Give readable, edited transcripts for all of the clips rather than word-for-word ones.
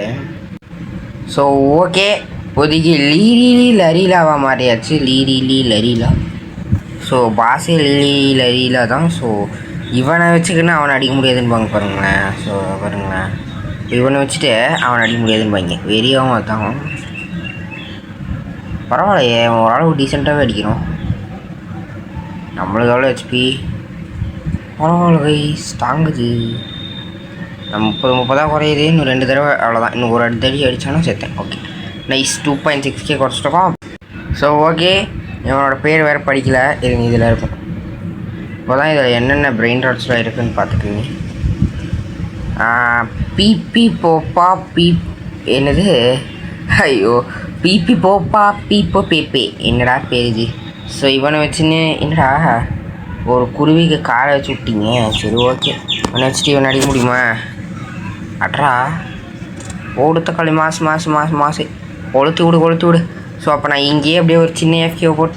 மாட்டேன். So okay, இப்போதைக்கு லரீலாவா மாறியாச்சு. லரீலா. So பாஸே லரீலா தான். ஸோ இவனை வச்சுக்கின்னு அவனை அடிக்க முடியாதுன்னு பாருங்களேன். ஸோ பாருங்களேன், இவனை வச்சுட்டு அவனை அடிக்க முடியாதுன்னு பாங்க. வெறியாகவும் அதான். பரவாயில்லையே, ஓரளவு டீசெண்டாகவே அடிக்கிறோம். நம்மளுக்கு எவ்வளோ ஹெச்பி? பரவாயில்ல கைஸ், தாங்குது. நம்ம 30 குறையுது. இன்னும் 2 தடவை அவ்வளோதான். இன்னும் ஒரு தடி அடித்தாலும் சேர்த்தேன். Okay nice. 2.6K குறைச்சிட்டோம். ஸோ ஓகே, இவனோட பேர் வேறு படிக்கலை. இது இதில் இருக்கும். இப்போ தான் இதில் என்னென்ன பிரெயின் ராட்ஸ்லாம் இருக்குதுன்னு பார்த்துக்குங்க. பிபி போப்பா என்னது? ஐயோ, பிபி போப்பா பீப்போ பேப்பே என்னடா பேர் இது? ஸோ இவனை வச்சுன்னு என்னடா ஒரு குருவிக்கு காலை வச்சு விட்டீங்க. சரி ஓகே, இவனை வச்சுட்டு இவனை அடிக்க முடியுமா? அட்ரா ஓடுத்த களி மாசு கொளுத்து விடு. ஸோ அப்போ நான் இங்கேயே அப்படியே ஒரு சின்ன எஃப்கே போட்டு.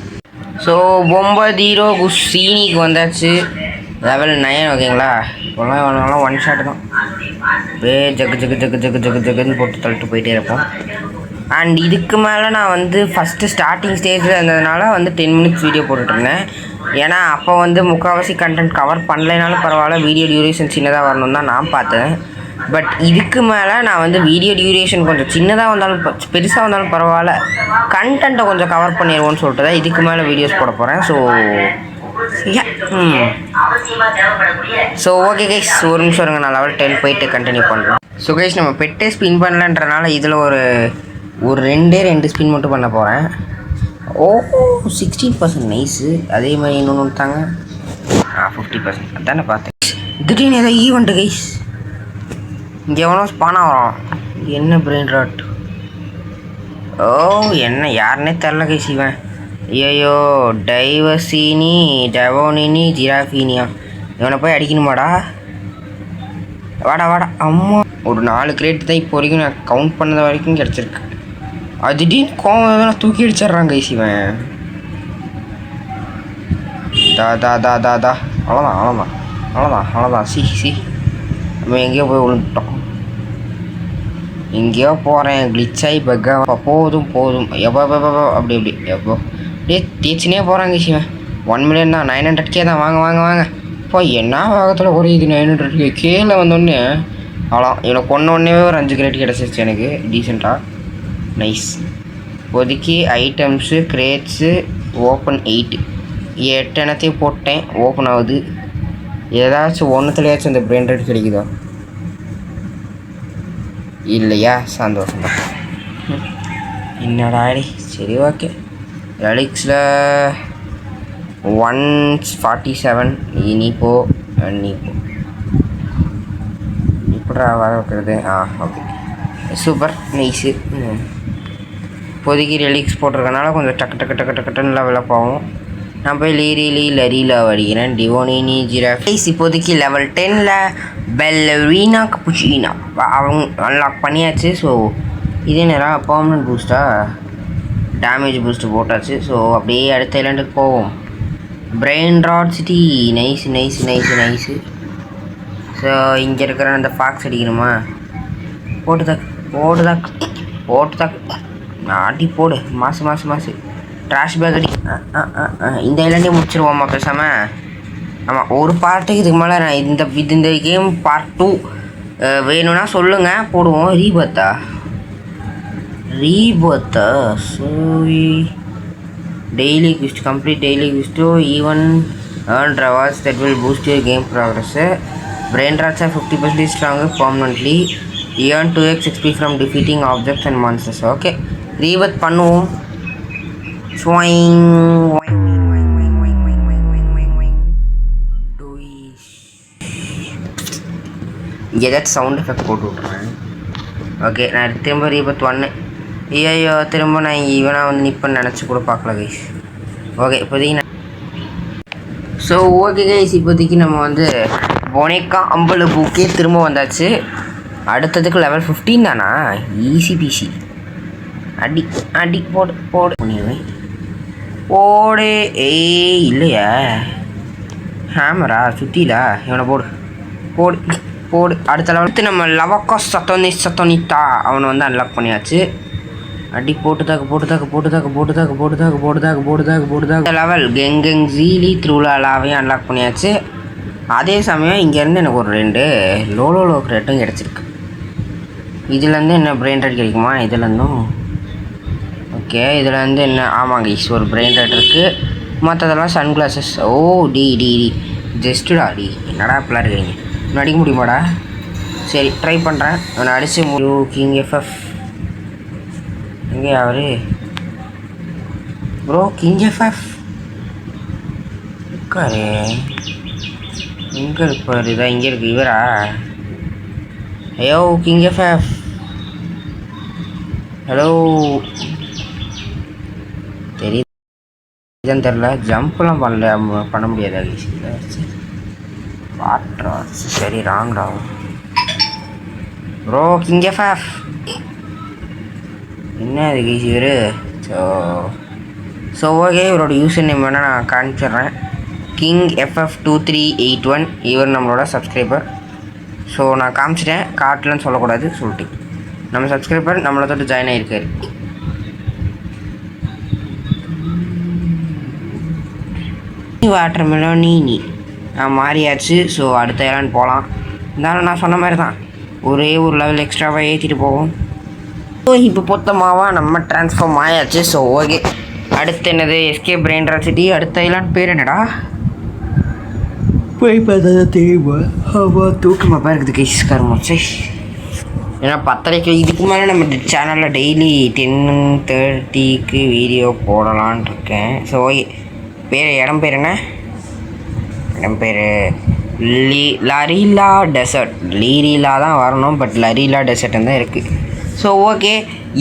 ஸோ 9-0 குஷீனிக்கு வந்தாச்சு. லெவல் 9 ஓகேங்களா. இப்போலாம் ஒன் ஷாட் தான். ஜக்குன்னு போட்டு தள்ளிட்டு போயிட்டே இருப்போம். அண்ட் இதுக்கு மேலே நான் வந்து ஃபஸ்ட்டு ஸ்டார்டிங் ஸ்டேஜில் இருந்ததுனால வந்து 10 மினிட்ஸ் வீடியோ போட்டுட்ருந்தேன். ஏன்னா அப்போ வந்து முக்கால்வாசி கண்டென்ட் கவர் பண்ணலைனாலும் பரவாயில்ல, வீடியோ டியூரேஷன் சின்னதாக வரணும் தான் நான் பார்த்தேன். பட் இதுக்கு மேலே நான் வந்து வீடியோ டியூரேஷன் கொஞ்சம் சின்னதாக வந்தாலும் பெருசாக வந்தாலும் பரவாயில்ல, கண்டென்ட்டை கொஞ்சம் கவர் பண்ணிடுவோன்னு சொல்லிட்டு தான் இதுக்கு மேலே வீடியோஸ் போட போகிறேன். ஸோ ஓகே கைஸ், ஒரு நிமிஷம் இருங்க, நான் லெவல் 10 போயிட்டு கண்டினியூ பண்ணுறேன். ஸோ கைஸ், நம்ம பெட்டே ஸ்பின் பண்ணலன்றனால இதில் ஒரு ஒரு ரெண்டு ஸ்பின் மட்டும் பண்ண போகிறேன். ஓ 16% நைஸு. அதே மாதிரி இன்னொன்று விட்டாங்க 50%. அதானே பார்த்தேன். திடீர்னு ஏதோ ஈவெண்ட்டு கைஸ். இங்கே எவனோ ஸ்பான் ஆகிறோம். என்ன பிரெயின் ராட். ஓ என்ன யாருன்னே தெரில கைஸ் இவன். ஐயோ டைவர்சினி டெவோனினி ஜிராஃபினியா. இவனை போய் அடிக்கணுமாடா. வாடா வாடா அம்மா. ஒரு 4 கிரேட் தான் இப்போ வரைக்கும் நான் கவுண்ட் பண்ணது வரைக்கும் கிடச்சிருக்கு. அது திடீர்னு கோவம் நான் தூக்கி அடிச்சிட்றான் கைஸ் இவன். தா தா தா தா தா அவ்வளோதான் அவ்வளோதான் அவ்வளோதான் அவ்வளோதான். சி நம்ம எங்கேயோ போய் விழுந்துட்டோம். எங்கேயோ போகிறேன் கிளிச்சாகி பக்கா. போதும் எப்போ அப்படி எப்போ அப்படியே தேய்ச்சினே போகிறாங்க சிவன். 1 மில்லியன் தான் 900K தான். வாங்க இப்போ என்ன வேகத்தில் ஒரு இது 900K கீழே வந்தோடனே அவ்வளோ. இவனை கொன்னோடனே ஒரு 5 கிரேட் கிடச்சிருச்சு எனக்கு டீசெண்டாக. நைஸ். இப்போதைக்கு ஐட்டம்ஸு கிரேட்ஸு ஓப்பன் 8 எண்ணத்தையும் போட்டேன். ஓப்பன் ஆகுது. ஏதாச்சும் ஒன்றுத்துலையாச்சும் இந்த பிரெயின் ரேட் கிடைக்குதா இல்லையா? சந்தோஷம் தான். என்னடாடி. சரி ஓகே. ரெலிக்ஸில் 147. நீ போ இப்படா வர வைக்கிறது. Okay super nice. இப்போதைக்கு ரெலிக்ஸ் போட்டிருக்கனால கொஞ்சம் டக்குன்னு லெவலப் ஆகும். நான் போய் லரீல அடிக்கிறேன். டிவோனினி ஜிராஃபைஸ் இப்போதைக்கு லெவல் 10ல் பெல்லரீனா கப்புச்சினா அவங்க அன்லாக் பண்ணியாச்சு. ஸோ இதே நேரம் பர்மனன்ட் பூஸ்ட்டாக டேமேஜ் பூஸ்ட்டு போட்டாச்சு. ஸோ அப்படியே அடுத்த ஐலாண்டுக்கு போவோம். Brain rot city. Nice. So இங்கே இருக்கிற அந்த ஃபாக்ஸ் அடிக்கணுமா? போட்டு தாக்கு நாட்டி போடு. மாசு ட்ராஷ் பேக் அடி. இந்த ஐலாண்டே முடிச்சிருவோம்மா பேசாமல். ஆமாம் ஒரு பார்ட்டுக்கு இதுக்கு மேலே நான் இந்த கேம் பார்ட் 2 வேணும்னா சொல்லுங்கள் போடுவோம். ரீபர்த்தா சோவி டெய்லி குவிஸ்ட் கம்ப்ளீட் டெய்லி குவிஸ்டோ even earn rewards that will boost your game progress. Brain rats are 50% stronger permanently. Earn 2x XP from defeating objects and monsters. Okay, rebirth பண்ணுவோம். இங்கே ஏதாச்சும் சவுண்ட் எஃபெக்ட் போட்டு விட்றேன். ஓகே நான் திரும்ப Rebirth 1. ஐயோ திரும்ப நான் இவனாக வந்து நிற்பேன்னு நினச்சி கூட பார்க்கல கைஸ். ஓகே இப்போதைக்கு ஸோ ஓகே கைஸ் இப்போதைக்கு நம்ம வந்து பொனேக்கா அம்பளு பூக்கே திரும்ப வந்தாச்சு. அடுத்ததுக்கு லெவல் 15 தானா? Easy peasy. அடி போடு ஏய் இல்லையா ஹேமரா சுற்றிலா? இவனை போடு அடுத்த லெவலுக்கு நம்ம லவக்கா சத்தோனித்தா அவனை வந்து அன்லாக் பண்ணியாச்சு. அடி போட்டு தாக்கு லெவல் கெங் ஜீலி த்ரூலாலாவையும் அன்லாக் பண்ணியாச்சு. அதே சமயம் இங்கேருந்து எனக்கு ஒரு 2 லோ கிரேட்டும் கிடச்சிருக்கு. இதுலேருந்து என்ன பிரெயின் ரேட் கிடைக்குமா? இதுலேருந்தும் ஓகே. இதுலேருந்து என்ன ஆமாங்க ஒரு பிரெயின் ரேட் இருக்குது. மற்றதெல்லாம் சன் கிளாஸஸ். ஓ டி ஜஸ்ட்டுடா என்னடா இப்பெல்லாம் இருக்கிறீங்க? இன்னும் அடிக்க முடியுமாடா? சரி ட்ரை பண்ணுறேன். நான் அடித்து கிங் எஃப்எஃப் எங்கே அவரு ப்ரோ? கிங் எஃப்எஃப் இருக்காரு எங்கே இருப்பார்? இதான் இங்கே இருக்கு இவரா? ஐயோ கிங் எஃப்எஃப் ஹலோ. தெரியுதுன்னு தெரில. ஜம்ப்லாம் பண்ண முடியாது. வாட்ரா சரி ராங்டா ப்ரோ. கிங் எஃப்எஃப் என்ன இது கைஸ் இவர்? ஸோ ஓகே இவரோட யூசர் நேம் வேணால் நான் காமிச்சிட்றேன். கிங் FF2381 இவர் நம்மளோட சப்ஸ்கிரைபர். ஸோ நான் காமிச்சிட்டேன். காட்டலன்னு சொல்லக்கூடாது சொல்லிட்டு நம்ம சப்ஸ்கிரைபர் நம்மளை தொட்டு ஜாயின் ஆகிருக்காரு. வாட்டர் மெலோனி மாறியாச்சு. ஸோ அடுத்த ஐலாண்ட் போகலாம். இருந்தாலும் நான் சொன்ன மாதிரி தான் ஒரே ஒரு லெவல் எக்ஸ்ட்ராவாக ஏற்றிட்டு போவோம். ஸோ இப்போ மொத்தமாகவா நம்ம ட்ரான்ஸ்ஃபார்ம் ஆயாச்சு. ஸோ ஓகே அடுத்து என்னது? Escape brain rot city. அடுத்த ஐலாண்ட் பேர் என்னடா? போய் பார்த்தா தெரியுமா? ஆமாம் தூக்கமாக இருக்குது கைஸ் கருமாச்சு. ஏன்னா 10:30க்கு இதுக்கு மேலே நம்ம சேனலில் டெய்லி 10:30க்கு வீடியோ போடலான் இருக்கேன். ஸோ இடம் பேர் என்ன? இடம் பேர் லரீலா டெசர்ட். லீரீலா தான் வரணும், பட் லரீலா டெசர்ட்னு தான் இருக்குது. ஸோ ஓகே,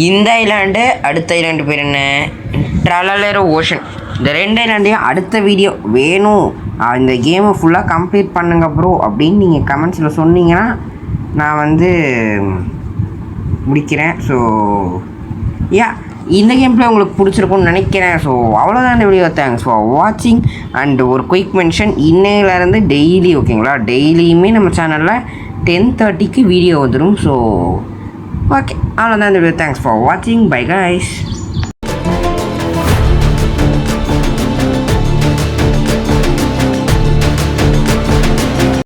இந்த ஐலாண்டு அடுத்த ஐலாண்டு பேர் என்ன? ட்ரலலேரோ ஓஷன். இந்த 2 ஐலாண்டையும் அடுத்த வீடியோ வேணும், இந்த கேமை ஃபுல்லாக கம்ப்ளீட் பண்ணுங்க ப்ரோ அப்படின்னு நீங்கள் கமெண்ட்ஸில் சொன்னீங்கன்னா நான் வந்து முடிக்கிறேன். ஸோ இந்த கேம் பிளே உங்களுக்கு பிடிச்சிருக்கும்னு நினைக்கிறேன். ஸோ அவ்வளோதான் இந்த வீடியோ. தேங்க்ஸ் ஃபார் வாட்சிங். அண்ட் ஒரு குயிக் மென்ஷன், இன்னையிலேருந்து டெய்லி ஓகேங்களா, டெய்லியுமே நம்ம சேனலில் 10:30க்கு வீடியோ வந்துடும். ஸோ ஓகே, அவ்வளோதான் இந்த வீடியோ. தேங்க்ஸ் ஃபார் வாட்சிங். Bye guys.